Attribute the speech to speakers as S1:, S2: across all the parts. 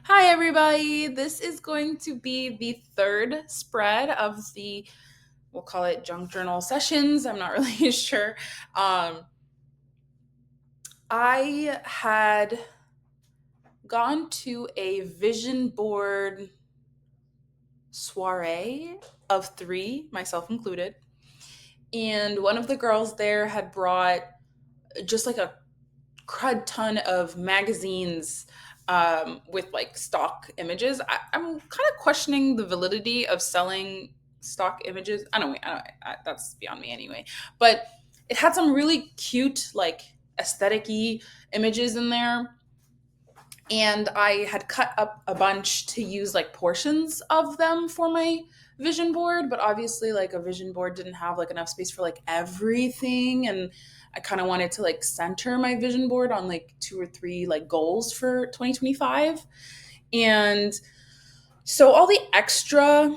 S1: Hi, everybody. This is going to be the third spread of we'll call it junk journal sessions. I'm not really sure. Um, I had gone to a vision board soiree of three, myself included. And one of the girls there had brought just like a crud ton of magazines with like stock images. I'm kind of questioning the validity of selling stock images. That's beyond me anyway. But it had some really cute, like aesthetic-y images in there. And I had cut up a bunch to use like portions of them for my vision board, but obviously like a vision board didn't have like enough space for like everything, and I kind of wanted to like center my vision board on like two or three like goals for 2025. And so all the extra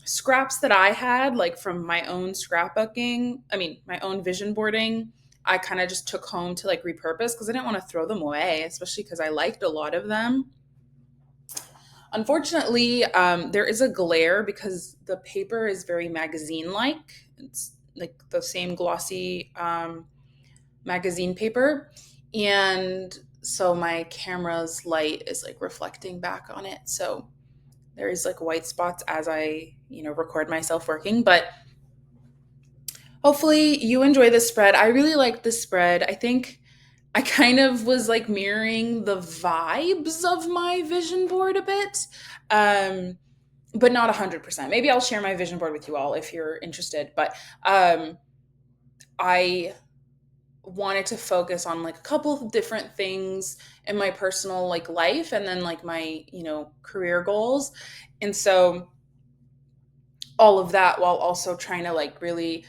S1: scraps that I had, like from my own scrapbooking, my own vision boarding, I kind of just took home to like repurpose because I didn't want to throw them away, especially because I liked a lot of them. Unfortunately, there is a glare because the paper is very magazine like. It's like the same glossy magazine paper. And so my camera's light is like reflecting back on it. So there is like white spots as I record myself working. But hopefully you enjoy this spread. I really like this spread. I think I kind of was like mirroring the vibes of my vision board a bit. Um, but not 100%. Maybe I'll share my vision board with you all if you're interested. But um, I wanted to focus on like a couple of different things in my personal like life and then like my career goals. And so all of that while also trying to like really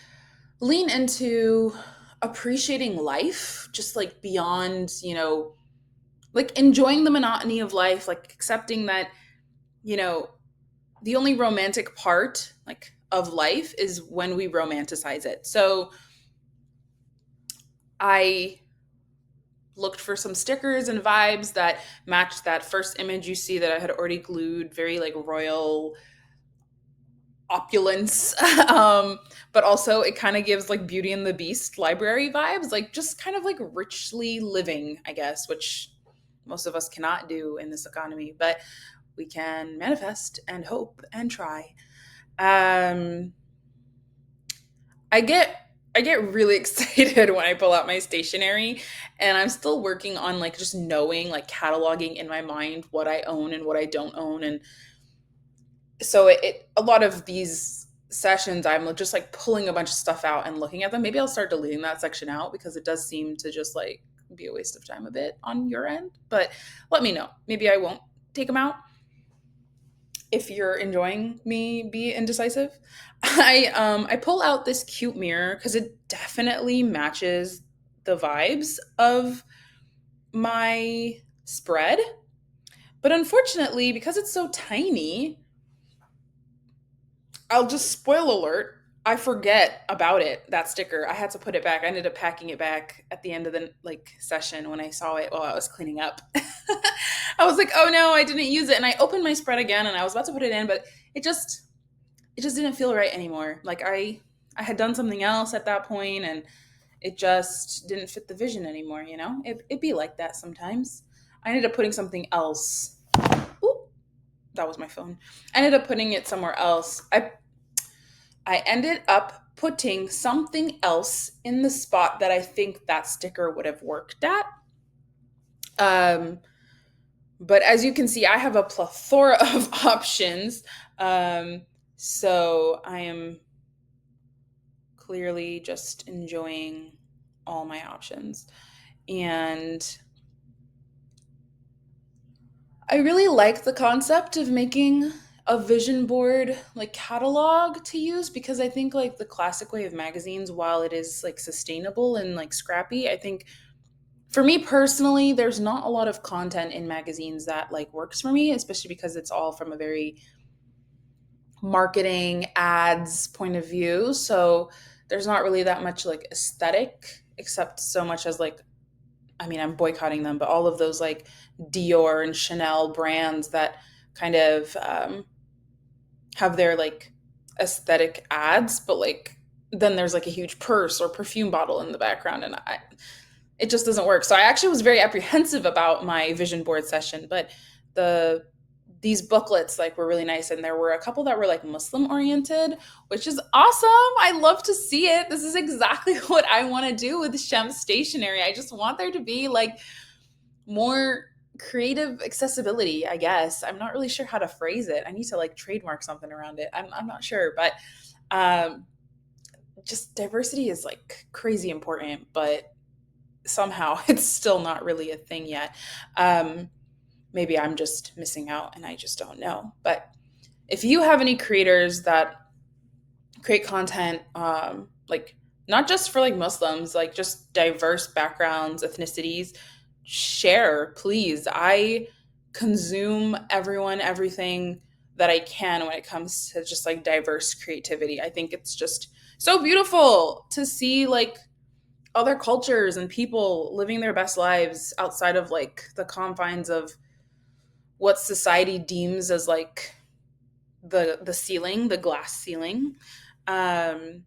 S1: lean into appreciating life just like beyond like enjoying the monotony of life, like accepting that you know the only romantic part like of life is when we romanticize it. So I looked for some stickers and vibes that matched that first image you see that I had already glued, very like royal opulence. But also it kind of gives like Beauty and the Beast library vibes, like just kind of like richly living, I guess, which most of us cannot do in this economy, but we can manifest and hope and try. Um, I get I get really excited when I pull out my stationery, and I'm still working on like just knowing, like cataloging in my mind what I own and what I don't own. And so a lot of these sessions I'm just like pulling a bunch of stuff out and looking at them. Maybe I'll start deleting that section out because it does seem to just like be a waste of time a bit on your end. But let me know. Maybe I won't take them out if you're enjoying me be indecisive. I pull out this cute mirror because it definitely matches the vibes of my spread. But unfortunately, because it's so tiny, I'll just spoil alert. I forget about it, that sticker. I had to put it back. I ended up packing it back at the end of the like session when I saw it while I was cleaning up. I was like, "Oh no, I didn't use it." And I opened my spread again and I was about to put it in, but it just didn't feel right anymore. Like I had done something else at that point and it just didn't fit the vision anymore. It'd be like that sometimes. I ended up putting something else. Ooh, that was my phone. I ended up putting it somewhere else. I ended up putting something else in the spot that I think that sticker would have worked at. Um, but as you can see, I have a plethora of options. So I am clearly just enjoying all my options. And I really like the concept of making a vision board like catalog to use because I think like the classic way of magazines, while it is like sustainable and like scrappy, I think for me personally, there's not a lot of content in magazines that like works for me, especially because it's all from a very marketing ads point of view. So there's not really that much like aesthetic except so much as like I mean, I'm boycotting them, but all of those like Dior and Chanel brands that kind of have their like aesthetic ads, but like then there's like a huge purse or perfume bottle in the background, and it just doesn't work. So I actually was very apprehensive about my vision board session, but the these booklets like were really nice, and there were a couple that were like Muslim oriented, which is awesome. I love to see it. This is exactly what I want to do with Shem Stationery. I just want there to be like more creative accessibility, I guess. I'm not really sure how to phrase it. I need to like trademark something around it. I'm not sure, but um, just diversity is like crazy important, but somehow it's still not really a thing yet. Um, Maybe I'm just missing out and I just don't know. But if you have any creators that create content, like not just for like Muslims, like just diverse backgrounds, ethnicities, share, please. I consume everyone, everything that I can when it comes to just like diverse creativity. I think it's just so beautiful to see like other cultures and people living their best lives outside of like the confines of what society deems as like the ceiling, the glass ceiling. Um,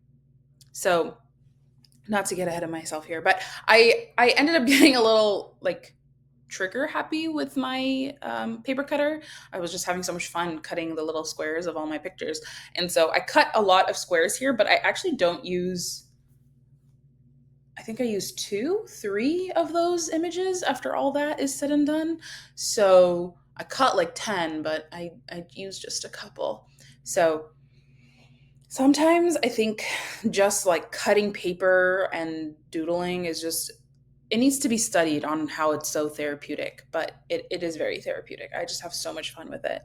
S1: so not to get ahead of myself here, but I ended up getting a little like trigger happy with my paper cutter. I was just having so much fun cutting the little squares of all my pictures, and so I cut a lot of squares here, but I actually don't use. I think I used two, three of those images after all that is said and done. So I cut like 10, but I used just a couple. So sometimes I think just like cutting paper and doodling is just, it needs to be studied on how it's so therapeutic, but it is very therapeutic. I just have so much fun with it.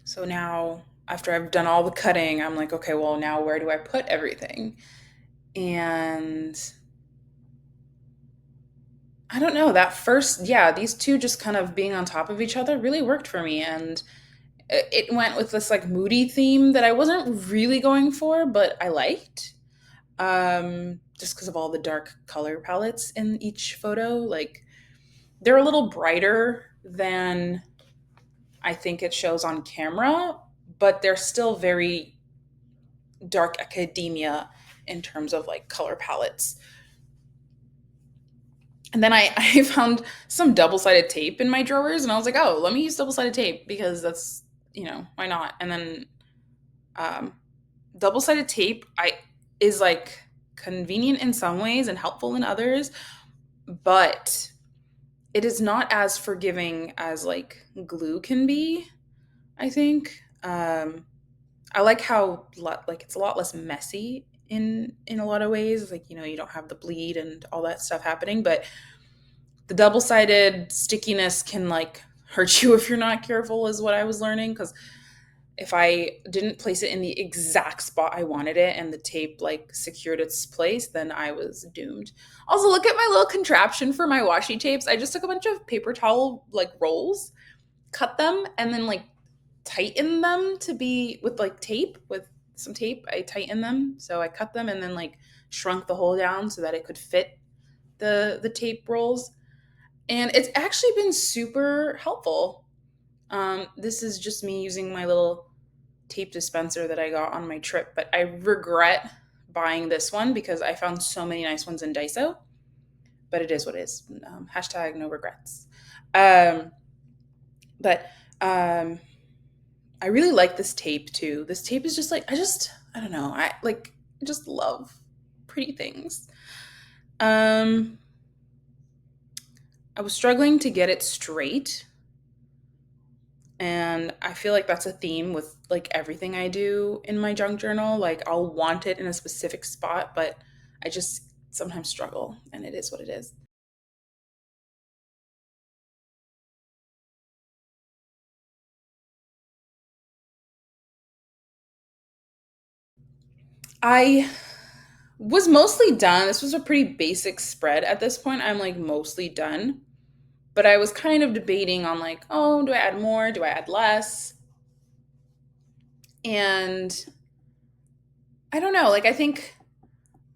S1: So now, after I've done all the cutting, I'm like, okay, well, now where do I put everything? And I don't know, that first, yeah, these two just kind of being on top of each other really worked for me. And it went with this like moody theme that I wasn't really going for, but I liked. Just because of all the dark color palettes in each photo. Like they're a little brighter than I think it shows on camera, but they're still very dark academia in terms of like color palettes. And then I found some double-sided tape in my drawers, and I was like, oh, let me use double-sided tape because that's, why not? And then um, double-sided tape I is like convenient in some ways and helpful in others, but it is not as forgiving as like glue can be, I think. I like how like it's a lot less messy in a lot of ways. Like, you don't have the bleed and all that stuff happening, but the double-sided stickiness can like hurt you if you're not careful is what I was learning, because if I didn't place it in the exact spot I wanted it and the tape like secured its place, then I was doomed. Also, look at my little contraption for my washi tapes. I just took a bunch of paper towel like rolls, cut them, and then like tighten them to be with like tape, with some tape. I tighten them. So I cut them and then like shrunk the hole down so that it could fit the tape rolls. And it's actually been super helpful. This is just me using my little tape dispenser that I got on my trip, but I regret buying this one because I found so many nice ones in Daiso. But it is what it is. Hashtag no regrets. Um, but I really like this tape too. This tape is just like I don't know. I just love pretty things. Um, I was struggling to get it straight, and I feel like that's a theme with like everything I do in my junk journal. Like I'll want it in a specific spot, but I just sometimes struggle, and it is what it is. I was mostly done. This was a pretty basic spread at this point. I'm like mostly done, But I was kind of debating on like, oh, do I add more? Do I add less? And I don't know. Like, I think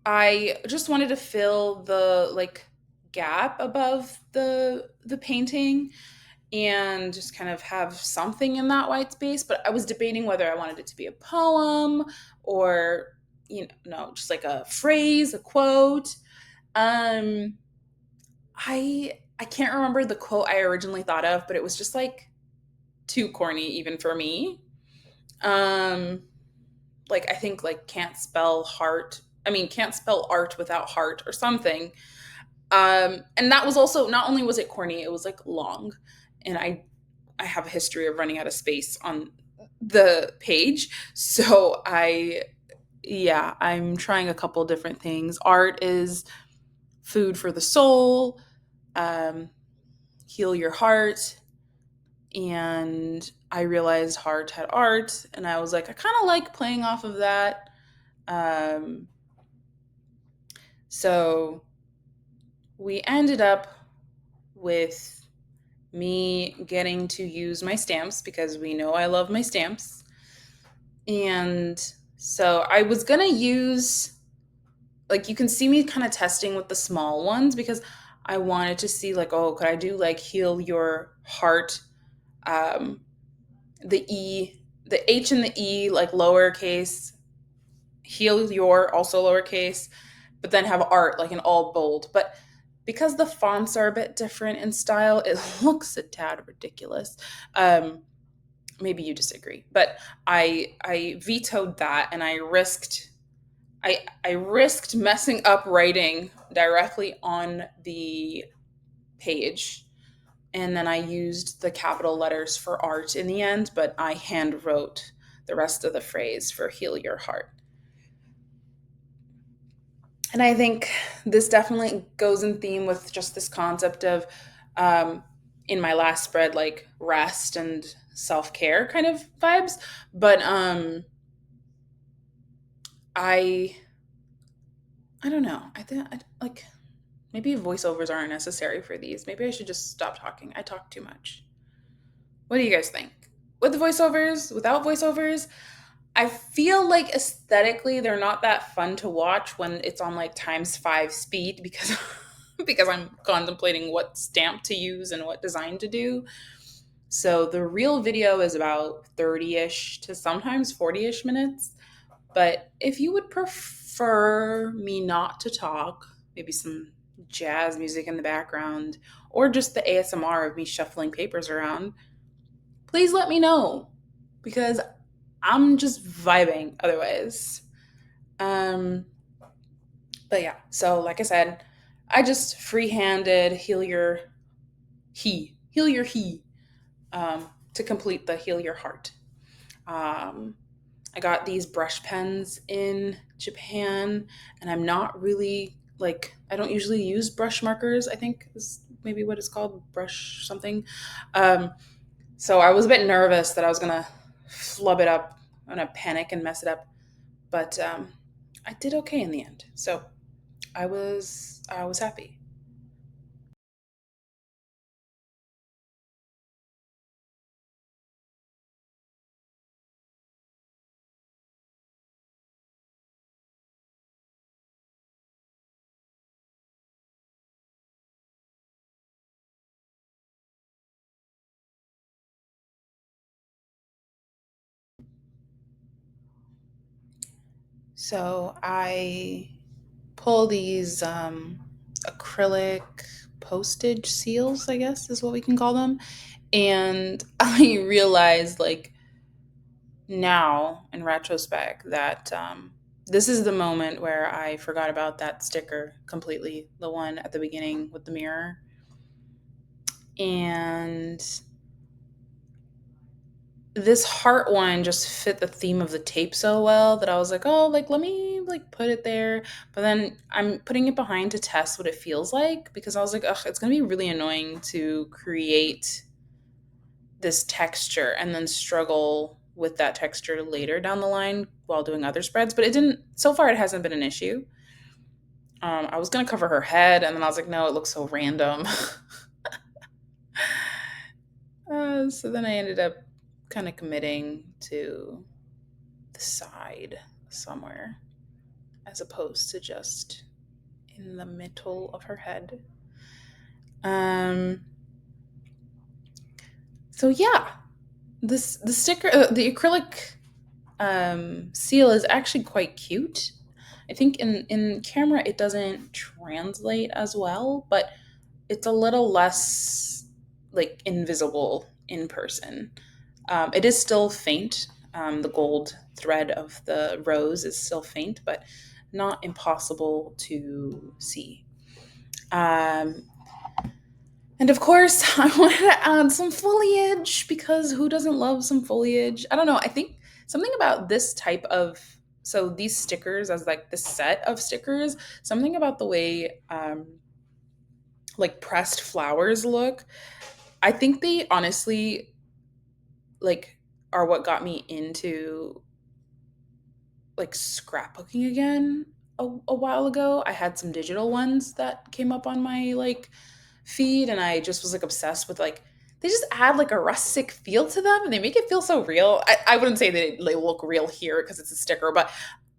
S1: I just wanted to fill the like gap above the painting and just kind of have something in that white space. But I was debating whether I wanted it to be a poem or, no, just like a phrase, a quote. Um, I can't remember the quote I originally thought of, but it was just like too corny even for me. Um, like I think like can't spell heart. I mean, can't spell art without heart or something. And that was also, not only was it corny, it was like long, and I have a history of running out of space on the page. So yeah, I'm trying a couple different things. Art is food for the soul, um, heal your heart. And I realized heart had art, and I was like, I kind of like playing off of that. Um, so we ended up with me getting to use my stamps because we know I love my stamps. And so I was going to use, like, you can see me kind of testing with the small ones because I wanted to see, like, oh, could I do like heal your heart? Um, the E, the H and the E, like lowercase, heal your, also lowercase, but then have art like in all bold. But because the fonts are a bit different in style, it looks a tad ridiculous. Um, Maybe you disagree, but I vetoed that, and I risked messing up writing directly on the page, and then I used the capital letters for art in the end, but I hand wrote the rest of the phrase for heal your heart. And I think this definitely goes in theme with just this concept of, um, in my last spread, like rest and self care kind of vibes. But I I don't know. I think like maybe voiceovers aren't necessary for these. Maybe I should just stop talking. I talk too much. What do you guys think? With voiceovers, without voiceovers, I feel like aesthetically they're not that fun to watch when it's on like times 5 speed because because I'm contemplating what stamp to use and what design to do. So the real video is about 30ish to sometimes 40ish minutes. But if you would prefer me not to talk, maybe some jazz music in the background, or just the ASMR of me shuffling papers around, please let me know because I'm just vibing otherwise. Um, but yeah, so like I said, I just free-handed heal your he, to complete the heal your heart. Um, I got these brush pens in Japan, and I'm not really like, I don't usually use brush markers. I think is maybe what it's called, brush something. Um, so I was a bit nervous that I was gonna flub it up, I'm gonna panic and mess it up, but I did okay in the end. So I was happy. So I pull these acrylic postage seals, I guess is what we can call them. And I realized, like, now in retrospect, that this is the moment where I forgot about that sticker completely, the one at the beginning with the mirror. And this heart one just fit the theme of the tape so well that I was like, oh, like let me like put it there. But then I'm putting it behind to test what it feels like because I was like, ugh, it's gonna be really annoying to create this texture and then struggle with that texture later down the line while doing other spreads. But it didn't, so far, it hasn't been an issue. I was gonna cover her head, and then I was like, no, it looks so random. So then I ended up kind of committing to the side somewhere as opposed to just in the middle of her head. Um, so yeah, the sticker, the acrylic seal is actually quite cute. I think in camera it doesn't translate as well, but it's a little less like invisible in person. It is still faint. The gold thread of the rose is still faint, but not impossible to see. Um, and of course, I wanted to add some foliage because who doesn't love some foliage? I don't know. I think something about this type of so these stickers as like the set of stickers, something about the way like pressed flowers look. I think they honestly like are what got me into like scrapbooking again a while ago. I had some digital ones that came up on my like feed and I just was like obsessed with like they just add like a rustic feel to them and they make it feel so real. I wouldn't say that they look real here because it's a sticker, but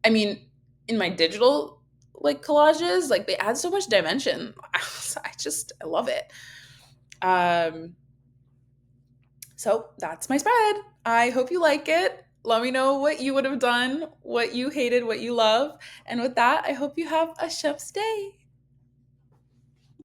S1: I mean in my digital like collages, like they add so much dimension. I love it. Um So that's my spread. I hope you like it. Let me know what you would have done, what you hated, what you love. And with that, I hope you have a chef's day.